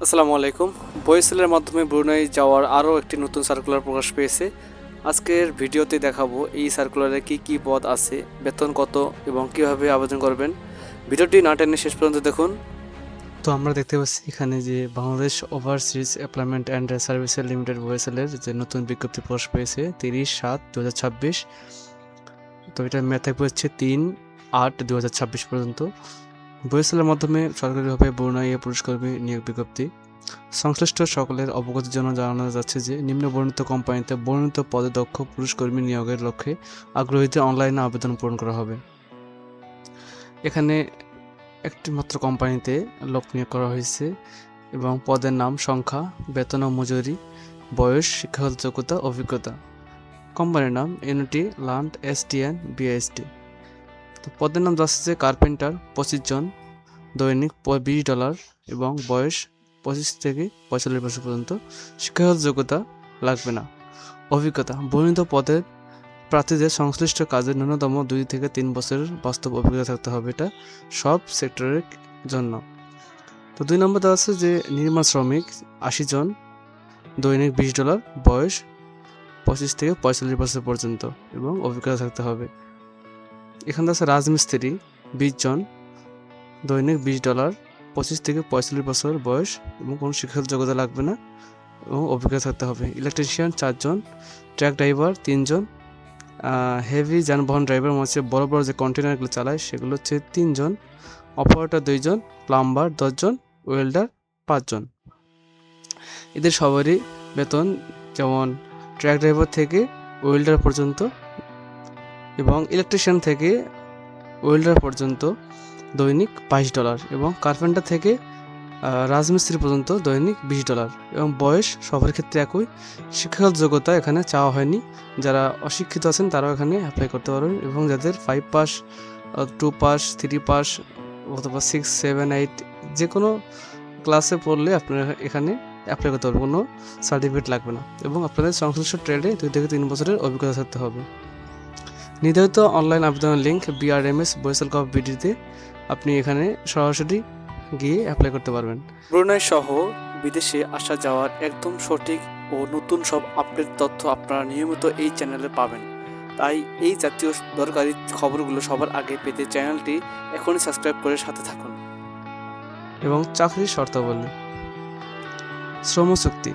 আসসালামু আলাইকুম। বয়েসেলের মাধ্যমে ব্রুনাই যাওয়ার আরও একটি নতুন সার্কুলার প্রকাশ পেয়েছে। আজকের ভিডিওতে দেখাবো এই সার্কুলারে কি কি পদ আছে, বেতন কত এবং কিভাবে আবেদন করবেন। ভিডিওটি না টেনে শেষ পর্যন্ত দেখুন। তো আমরা দেখতে পাচ্ছি এখানে যে Bangladesh overseas employment and services limited বয়েসেলের যে নতুন বিজ্ঞপ্তি প্রকাশ পেয়েছে 30/7/2026। তো এটা মেয়াদ থাকবে হচ্ছে 3/8/2026 পর্যন্ত। বয়েসেলের মাধ্যমে সরকারিভাবে ব্রুনাই পুরস্কর্মী নিয়োগ বিজ্ঞপ্তি। সংশ্লিষ্ট সকলের অবগতির জন্য জানানো যাচ্ছে যে নিম্ন বর্ণিত কোম্পানিতে বর্ণিত পদে দক্ষ পুরুষকর্মী নিয়োগের লক্ষ্যে আগ্রহীদের অনলাইনে আবেদন পূরণ করা হবে। এখানে একটি মাত্র কোম্পানিতে লোক নিয়োগ করা হয়েছে এবং পদের নাম, সংখ্যা, বেতন ও মজুরি, বয়স, শিক্ষাগত যোগ্যতা, অভিজ্ঞতা। কোম্পানির নাম এনটি লান্ড এসটিএন বিএসটি। তো পদের নাম যাচ্ছে কার্পেন্টার, 25 জন, দৈনিক $20 এবং বয়স 25 থেকে 45 বছর পর্যন্ত। শিক্ষাগত যোগ্যতা লাগবে না। অভিজ্ঞতা, বর্ণিত পদের প্রার্থীদের সংশ্লিষ্ট কাজের ন্যূনতম 2 থেকে 3 বছরের বাস্তব অভিজ্ঞতা থাকতে হবে। এটা সব সেক্টরের জন্য। তো 2 নম্বর দেওয়া আছে যে নির্মাণ শ্রমিক 80 জন, দৈনিক $20, বয়স 25 থেকে 45 বছর পর্যন্ত এবং অভিজ্ঞতা থাকতে হবে। এখানে আছে রাজমিস্ত্রি 20 জন, দৈনিক $20, 25 থেকে 45 বছর বয়স এবং কোনো শিক্ষাগত যোগ্যতা লাগবে না এবং অভিজ্ঞতা থাকতে হবে। ইলেকট্রিশিয়ান 4 জন, ট্রাক ড্রাইভার 3 জন, হেভি যানবাহন ড্রাইভার হচ্ছে বড় বড় যে কন্টেনারগুলো চালায় সেগুলো হচ্ছে 3 জন, অপারেটর 2 জন, প্লাম্বার 10 জন, ওয়েল্ডার 5 জন। এদের সবারই বেতন যেমন ট্রাক ড্রাইভার থেকে ওয়েল্ডার পর্যন্ত এবং ইলেকট্রিশিয়ান থেকে ওয়েল্ডার পর্যন্ত দৈনিক $22 এবং কার্পেন্টার থেকে রাজমিস্ত্রি পর্যন্ত দৈনিক $20 এবং বয়স সবার ক্ষেত্রে একই। শিক্ষাগত যোগ্যতা এখানে চাওয়া হয়নি। যারা অশিক্ষিত আছেন তারাও এখানে অ্যাপ্লাই করতে পারবেন এবং যাদের 5 পাস, 2 পাস, 3 পাস অথবা 6, 7, 8 যে কোনো ক্লাসে পড়লে আপনারা এখানে অ্যাপ্লাই করতে পারবেন। কোনো সার্টিফিকেট লাগবে না এবং আপনাদের সংশ্লিষ্ট ট্রেডে 2 থেকে 3 বছরের অভিজ্ঞতা থাকতে হবে। নির্ধারিত অনলাইন আবেদনের লিঙ্ক BRMS বয়েসেল কপ বিডিতে আপনি এখানে সরাসরি গিয়ে অ্যাপ্লাই করতে পারবেন। ব্রুনাই সহ বিদেশে আসা যাওয়ার একদম সঠিক ও নতুন সব আপডেট তথ্য আপনারা নিয়মিত এই চ্যানেলে পাবেন। তাই এই জাতীয় দরকারি খবরগুলো সবার আগে পেতে চ্যানেলটি এখনই সাবস্ক্রাইব করে সাথে থাকুন। এবং চাকরির শর্তাবলী, শ্রম চুক্তি।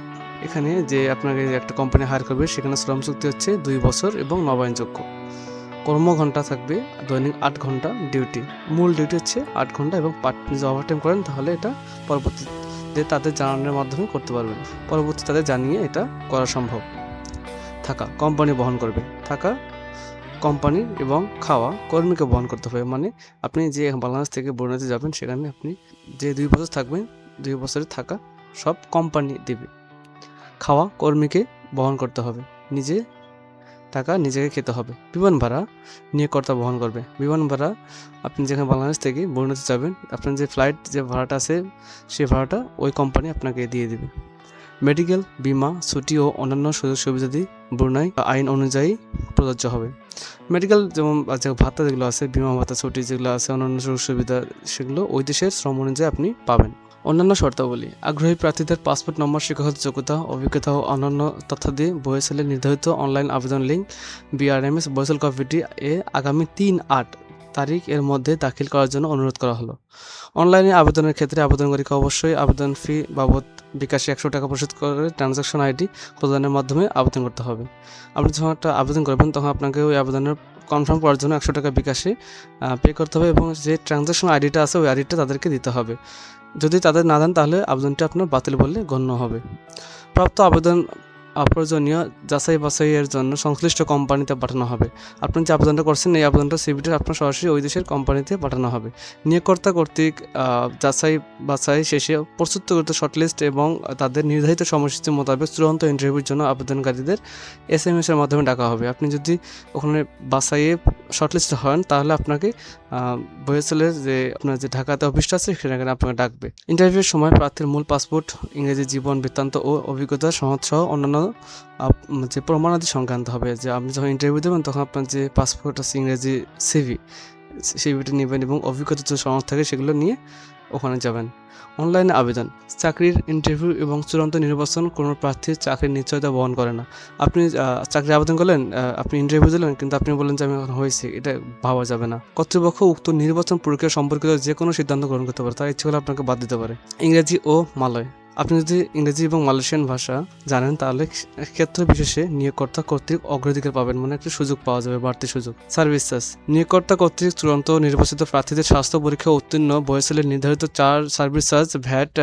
এখানে যে আপনাকে একটা কোম্পানি হায়ার করবে সেখানে শ্রম চুক্তি হচ্ছে 2 বছর এবং নবায়নযোগ্য। কর্মঘণ্টা থাকবে দৈনিক 8 ঘন্টা ডিউটি। মূল ডিউটি হচ্ছে 8 ঘন্টা এবং যদি ওভারটাইম করেন তাহলে এটা পরবর্তীতে তাদের জানানোর মাধ্যমে করতে পারবেন। পরবর্তী তাদের জানিয়ে এটা করা সম্ভব। থাকা কোম্পানি বহন করবে। থাকা কোম্পানি এবং খাওয়া কর্মীকে বহন করতে হবে। মানে আপনি যে বাংলাদেশ থেকে ব্রুনাইতে যাবেন সেখানে আপনি যে 2 বছর থাকবেন 2 বছরের থাকা সব কোম্পানি দেবে। খাওয়া কর্মীকে বহন করতে হবে। নিজে টাকা নিজেকে খেতে হবে। বিমান ভাড়া নিয়োগকর্তা বহন করবে। বিমান ভাড়া আপনি যেখানে বাংলাদেশ থেকে ব্রুনাইতে যাবেন আপনার যে ফ্লাইট যে ভাড়াটা আছে সেই ভাড়াটা ওই কোম্পানি আপনাকে দিয়ে দেবে। মেডিকেল, বিমা, ছুটি ও অন্যান্য সুযোগ সুবিধাদি ব্রুনাই আইন অনুযায়ী প্রযোজ্য হবে। মেডিকেল যেমন যে ভাতা যেগুলো আছে, বিমা ভাতা, ছুটি যেগুলো আছে, অন্যান্য সুযোগ সুবিধা সেগুলো ওই দেশের শ্রম অনুযায়ী আপনি পাবেন। অন্যান্য শর্তাবলী, আগ্রহী প্রার্থীদের পাসপোর্ট নম্বর, শিক্ষাগত যোগ্যতা, অভিজ্ঞতা ও অন্যান্য তথ্যাদি বয়েসেলের নির্ধারিত অনলাইন আবেদন লিঙ্ক BRMS বয়েসেল কমিটি এ আগামী 3/8 তারিখ এর মধ্যে দাখিল করার জন্য অনুরোধ করা হলো। অনলাইনে আবেদনের ক্ষেত্রে আবেদনকারীকে অবশ্যই আবেদন ফি বাবদ বিকাশে $100 পরিশোধ করে ট্রানজাকশন আইডি প্রদানের মাধ্যমে আবেদন করতে হবে। আপনি যখন একটা আবেদন করবেন তখন আপনাকে ওই আবেদনের কনফার্ম করার জন্য $100 বিকাশে পে করতে হবে এবং যে ট্রানজাকশন আইডিটা আছে ওই আইডিটা তাদেরকে দিতে হবে। যদি তাদের না দেন তাহলে আবেদনটি আপনার বাতিল বলে গণ্য হবে। প্রাপ্ত আবেদন অপ্রয়োজনীয় যাচাই বাছাইয়ের জন্য সংশ্লিষ্ট কোম্পানিতে পাঠানো হবে। আপনি যে আবেদনটা করছেন এই আবেদনটা সিভিটা আপনার সরাসরি ওই দেশের কোম্পানিতে পাঠানো হবে। নিয়োগকর্তা কর্তৃক যাচাই বাছাই শেষে প্রস্তুতকৃত শর্টলিস্ট এবং তাদের নির্ধারিত সময়সূচি মোতাবেক চূড়ান্ত ইন্টারভিউর জন্য আবেদনকারীদের SMS এর মাধ্যমে ডাকা হবে। আপনি যদি ওখানে বাছাইয়ে শর্টলিস্ট হন তাহলে আপনাকে বয়েসেলের যে আপনার যে ঢাকাতে অফিসটা আছে সেখানে আপনাকে ডাকবে। ইন্টারভিউর সময় প্রার্থীর মূল পাসপোর্ট, ইংরেজি জীবন বৃত্তান্ত ও অভিজ্ঞতা সনদ সহ অন্যান্য যে প্রমাণাদি সংক্রান্ত হবে। যে আপনি যখন ইন্টারভিউ দেবেন তখন আপনার যে পাসপোর্ট আছে, ইংরেজি CV সিভিটি নেবেন এবং অভিজ্ঞতা যে সনদ থাকে সেগুলো নিয়ে ওখানে যাবেন। অনলাইনে আবেদন, চাকরির ইন্টারভিউ এবং চূড়ান্ত নির্বাচন কোনো প্রার্থীর চাকরির নিশ্চয়তা বহন করে না। আপনি চাকরি আবেদন করলেন, আপনি ইন্টারভিউ দিলেন, কিন্তু আপনি বললেন যে আমি এখন হয়েছি, এটা ভাবা যাবে না। কর্তৃপক্ষ উক্ত নির্বাচন প্রক্রিয়া সম্পর্কিত যে কোনো সিদ্ধান্ত গ্রহণ করতে পারে, তার ইচ্ছে হলে আপনাকে বাদ দিতে পারে। ইংরেজি ও মালয়, আপনি যদি ইংরেজি এবং মালয়েশিয়ান ভাষা জানেন তাহলে ক্ষেত্র বিশেষে নিয়োগকর্তা কর্তৃক অগ্রাধিকার পাবেন, মানে একটা সুযোগ পাওয়া যাবে, বাড়তি সুযোগ। সার্ভিস চার্জ, নিয়োগকর্তা কর্তৃক চূড়ান্ত নির্বাচিত প্রার্থীদের স্বাস্থ্য পরীক্ষা উত্তীর্ণ বয়সের নির্ধারিত সার্ভিস চার্জ, ভ্যাট,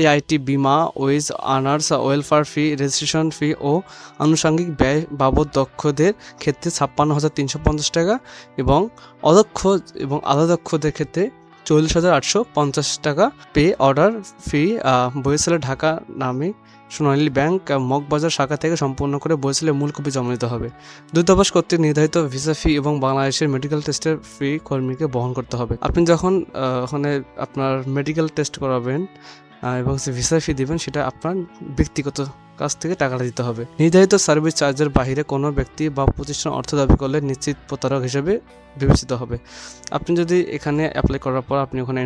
AIT বিমা, wage earners welfare fee, registration fee ও আনুষঙ্গিক ব্যয় বাবদ দক্ষদের ক্ষেত্রে 56,350 টাকা এবং অদক্ষ এবং আধা দক্ষদের ক্ষেত্রে 40,850 টাকা। পে অর্ডার ফি বরিশালের ঢাকা নামে সোনালী ব্যাংক মগবাজার শাখা থেকে সম্পূর্ণ করে বরিশালের মূল কপি জমা দিতে হবে। দূতাবাস কর্তৃক নির্ধারিত ভিসা ফি এবং বাংলাদেশের মেডিকেল টেস্টের ফি কর্মীকে বহন করতে হবে। আপনি যখন ওখানে আপনার মেডিকেল টেস্ট করাবেন এবং ভিসা ফি দিবেন, সেটা আপনার ব্যক্তিগত কাছ থেকে টাকাটা দিতে হবে। নির্ধারিত সার্ভিস চার্জের বাইরে কোনো ব্যক্তি বা প্রতিষ্ঠান অর্থ দাবি করলে নিশ্চিত প্রতারক হিসেবে বিবেচিত হবে। আপনি যদি এখানে অ্যাপ্লাই করার পর আপনি ওখানে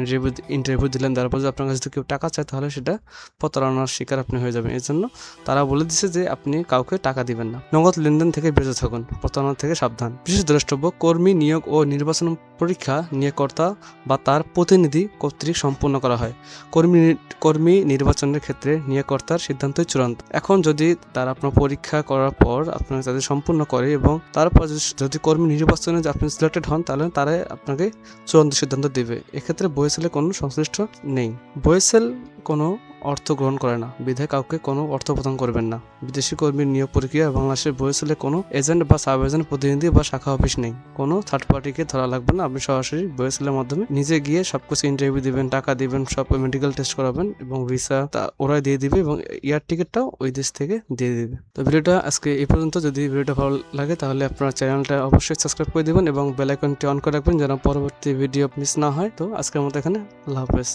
ইন্টারভিউ দিলেন, তারপর যদি আপনার কাছে যদি কেউ টাকা চায় তাহলে সেটা প্রতারণার শিকার আপনি হয়ে যাবেন। এর জন্য তারা বলে দিচ্ছে যে আপনি কাউকে টাকা দিবেন না। নগদ লেনদেন থেকে বিরত থাকুন, প্রতারণা থেকে সাবধান। বিশেষ দ্রষ্টব্য, কর্মী নিয়োগ ও নির্বাচন পরীক্ষা নিয়োগকর্তা বা তার প্রতিনিধি কর্তৃক সম্পন্ন করা হয়। কর্মী নির্বাচনের ক্ষেত্রে নিয়োগকর্তার সিদ্ধান্তই চূড়ান্ত। এখন যদি তারা আপনার পরীক্ষা করার পর আপনার তাদের সম্পূর্ণ করে এবং তারপর যদি কর্মী নির্বাচনে আপনি সিলেক্টেড হন, তাহলে তারা আপনাকে চূড়ান্ত সিদ্ধান্ত দেবে। এক্ষেত্রে বয়েসেলে কোনো সংশ্লিষ্ট নেই। বয়েসেল কোনো অর্থ গ্রহণ করে না, বিধায় কাউকে কোনো অর্থ প্রদান করবেন না। বিদেশি কর্মীর নিয়োগ প্রক্রিয়া, বাংলাদেশের বয়েসেলে কোনো এজেন্ট বা সাব এজেন্ট প্রতিনিধি বা শাখা অফিস নেই। কোনো থার্ড পার্টিকে ধরা লাগবে না। আপনি সরাসরি বয়েসেলের মাধ্যমে নিজে গিয়ে সবকিছু ইন্টারভিউ দিবেন, টাকা দিবেন, সব মেডিকেল টেস্ট করাবেন এবং ভিসা ওরাই দিয়ে দিবে এবং এয়ার টিকিটটাও ওই দেশ থেকে দিয়ে দিবে। তো ভিডিওটা আজকে এই পর্যন্ত। যদি ভিডিওটা ভালো লাগে তাহলে আপনার চ্যানেলটা অবশ্যই সাবস্ক্রাইব করে দেবেন এবং বেল আইকনটি অন করে রাখবেন যেন পরবর্তী ভিডিও মিস না হয়। তো আজকের মতো এখানে, আল্লাহ হাফেজ।